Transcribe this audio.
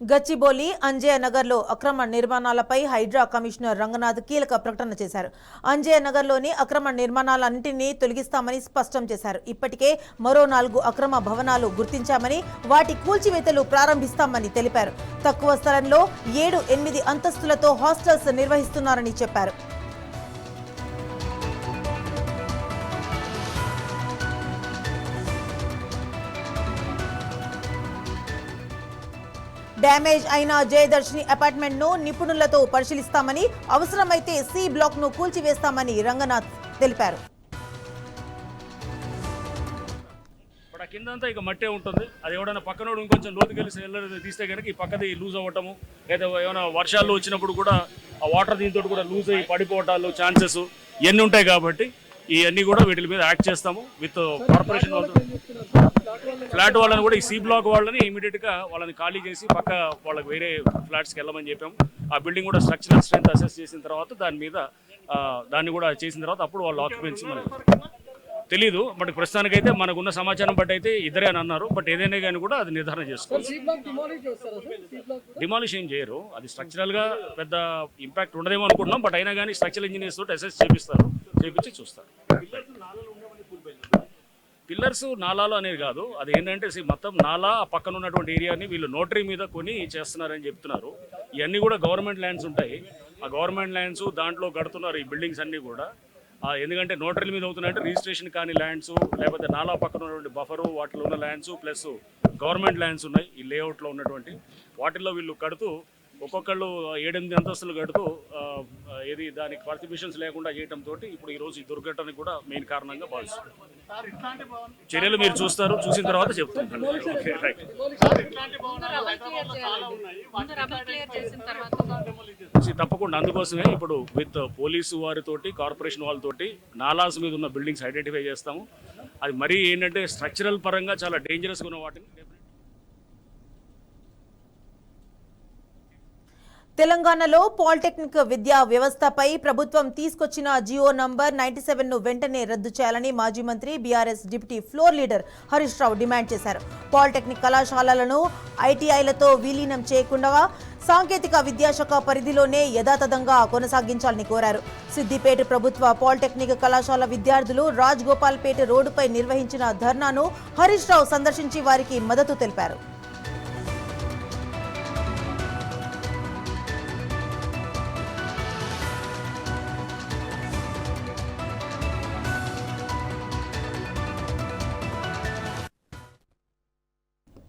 గచ్చిబౌలి అంజయ్య నగర్లో అక్రమ నిర్మాణాలపై హైడ్రా కమిషనర్ రంగనాథ్ కీలక ప్రకటన చేశారు. అంజయ్య నగర్లోని అక్రమ నిర్మాణాలన్నింటినీ తొలగిస్తామని స్పష్టం చేశారు. ఇప్పటికే మరో 4 అక్రమ భవనాలు గుర్తించామని వాటి కూల్చివేతలు ప్రారంభిస్తామని తెలిపారు. తక్కువ స్థలంలో 7-8 అంతస్తులతో హాస్టల్స్ నిర్వహిస్తున్నారని చెప్పారు. డ్యామేజ్ అయిన జయదర్శిని అపార్ట్మెంట్ ను నిపుణులతో పరిశీలిస్తామని, అవసరమైతే సి బ్లాక్ ను కూల్చివేస్తామని రంగనాథ్ తెలిపారు. కిందంతా ఇక మట్టే ఉంటుంది. అది ఎవడైనా పక్కనోడు ఇంకొంచెం లోతుకెళ్ళి తీస్తే కనుక ఈ పక్కది లూజ్ అవ్వటము, లేదా ఏమైనా వర్షాలు వచ్చినప్పుడు కూడా ఆ వాటర్ దీంతో కూడా లూజ్ అయ్యి పడిపోవటాలు ఛాన్సెస్ ఇవన్నీ ఉంటాయి. కాబట్టి ఇవన్నీ కూడా వీటి మీద యాక్ట్ చేస్తాము. విత్ కార్పొరేషన్ వాళ్ళతో, ఫ్లాట్ వాళ్ళని కూడా ఈ సి బ్లాక్ వాళ్ళని ఇమీడియట్గా వాళ్ళని ఖాళీ చేసి పక్క వాళ్ళకి వేరే ఫ్లాట్స్కి వెళ్ళమని చెప్పాము. ఆ బిల్డింగ్ కూడా స్ట్రక్చరల్ స్ట్రెంత్ అసెస్ చేసిన తర్వాత దాన్ని కూడా చేసిన తర్వాత అప్పుడు వాళ్ళు ఆక్యుపెన్సీ మనకి తెలీదు. బట్ ప్రస్తుతానికైతే మనకున్న సమాచారం బట్టి అయితే ఇద్దరే అని అన్నారు. బట్ ఏదైనా కానీ కూడా అది నిర్ధారణ చేసుకోవాలి. డిమాలిష్ ఏం చేయరు, అది స్ట్రక్చరల్గా పెద్ద ఇంపాక్ట్ ఉండదేమో అనుకుంటున్నాం. బట్ అయినా కానీ స్ట్రక్చరల్ ఇంజనీర్స్ తోటి అసెస్ చేపించి చూస్తారు. పిల్లర్స్ నాలాలు అనేది కాదు, అది ఏంటంటే మొత్తం నాలా పక్కన ఉన్నటువంటి ఏరియాని వీళ్ళు నోటరీ మీద కొని చేస్తున్నారని చెప్తున్నారు. ఇవన్నీ కూడా గవర్నమెంట్ ల్యాండ్స్ ఉంటాయి. ఆ గవర్నమెంట్ ల్యాండ్స్ దాంట్లో కడుతున్నారు ఈ బిల్డింగ్స్ అన్నీ కూడా. ఎందుకంటే నోటరీల మీద అవుతున్నాయంటే రిజిస్ట్రేషన్ కాని ల్యాండ్స్, లేకపోతే నాలా పక్కన ఉన్నటువంటి బఫరు, వాటిలో ఉన్న ల్యాండ్స్ ప్లస్ గవర్నమెంట్ ల్యాండ్స్ ఉన్నాయి ఈ లేఅవుట్లో ఉన్నటువంటి. వాటిల్లో వీళ్ళు కడుతూ ఒక్కొక్కళ్ళు 7-8 అంతస్తులు కడుతూ దానికి పర్మిషన్స్ లేకుండా చేయడంతో ఇప్పుడు ఈరోజు ఈ దుర్ఘటనకు కూడా మెయిన్ కారణంగా భావిస్తున్నారు. చర్యలు మీరు చూసిన తర్వాత చెప్తాను. తప్పకుండా అందుకోసమే ఇప్పుడు విత్ పోలీసు వారితోటి, కార్పొరేషన్ వాళ్ళతోటి నాలాస్ మీద ఉన్న బిల్డింగ్స్ ఐడెంటిఫై చేస్తాము. అది మరీ ఏంటంటే స్ట్రక్చరల్ పరంగా చాలా డేంజరస్గా ఉన్న వాటిని. తెలంగాణలో పాలిటెక్నిక్ విద్యా వ్యవస్థపై ప్రభుత్వం తీసుకొచ్చిన జియో నంబర్ 97 ను వెంటనే రద్దు చేయాలని మాజీ మంత్రి BRS deputy floor leader Harish Rao demand చేశారు. పాలిటెక్నిక్ కళాశాలలను ఐటీఐలతో విలీనం చేయకుండా సాంకేతిక విద్యాశాఖ పరిధిలోనే యథాతథంగా కొనసాగించాలని కోరారు. సిద్దిపేట ప్రభుత్వ పాలిటెక్నిక్ కళాశాల విద్యార్థులు రాజ్ గోపాల్పేట రోడ్డుపై నిర్వహించిన ధర్నాను హరీష్ రావు సందర్శించి వారికి మద్దతు తెలిపారు.